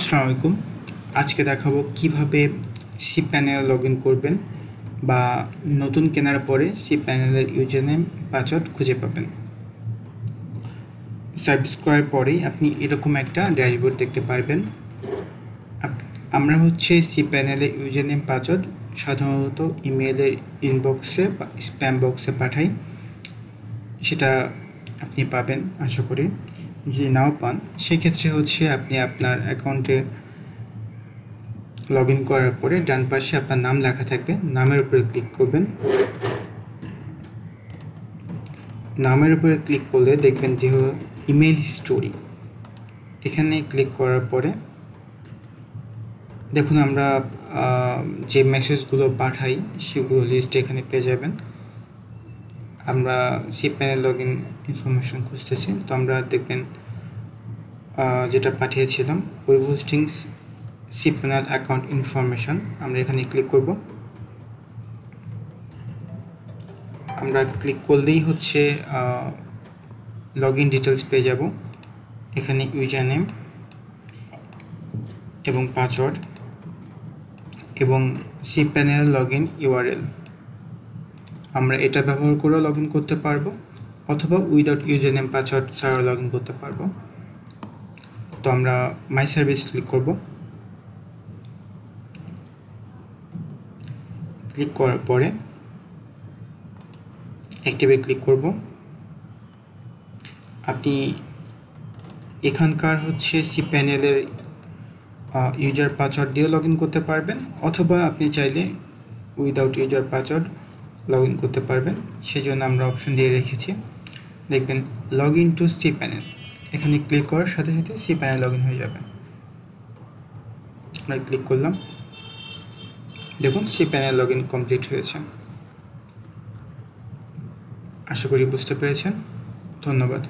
আসসালামু আলাইকুম। আজকে দেখাবো কিভাবে cPanel লগইন করবেন বা নতুন কেনার পরে cPanel-এর ইউজারনেম পাসওয়ার্ড খুঁজে পাবেন। সার্চ করার পরেই আপনি এরকম একটা ড্যাশবোর্ড দেখতে পারবেন। আমরা cPanel-এর ইউজারনেম পাসওয়ার্ড সাধারণত ইমেইলের ইনবক্সে বা স্প্যাম বক্সে পাঠাই, সেটা আপনি পাবেন আশা করি। যদি নাও পান সেক্ষেত্রে আপনি আপনার অ্যাকাউন্টে লগ ইন করার পরে ডান পাশে আপনার নাম লেখা থাকবে, নামের উপরে ক্লিক করবেন। নামের উপরে ক্লিক করলে দেখবেন যে ইমেল হিস্টোরি, এখানে ক্লিক করার পরে দেখুন আমরা যে মেসেজগুলো পাঠাই সেগুলো লিস্ট এখানে পেয়ে যাবেন। আমরা cPanel লগ ইন ইনফরমেশন খুঁজতেছি, তো আমরা দেখবেন যেটা পাঠিয়েছিলাম উইভোস্টিং cPanel অ্যাকাউন্ট ইনফরমেশন, আমরা এখানে ক্লিক করব। আমরা ক্লিক করলেই লগ ইন ডিটেলস পেয়ে যাব। এখানে ইউজার নেম এবং পাসওয়ার্ড এবং cPanel লগ ইন ইউআরএল, আমরা এটা ব্যবহার করে লগ ইন করতে পারবো অথবা উইদাউট ইউজার নেম পাসওয়ার্ড ছাড়া লগ ইন করতে পারবো। তো আমরা মাই সার্ভিস ক্লিক করব। ক্লিক করার পরে অ্যাক্টিভে ক্লিক করব। আপনি এখানকার cPanel-এর ইউজার পাসওয়ার্ড দিয়ে লগ ইন করতে পারবেন অথবা আপনি চাইলে without user password log in করতে পারবেন, সেজন্য আমরা অপশন দিয়ে রেখেছি। দেখবেন লগ ইন টু cPanel, এখানে ক্লিক করার সাথে সাথে cPanel লগ ইন হয়ে যাবে। আমরা ক্লিক করলাম, দেখুন cPanel লগ ইন কমপ্লিট হয়েছে। আশা করি বুঝতে পেরেছেন। ধন্যবাদ।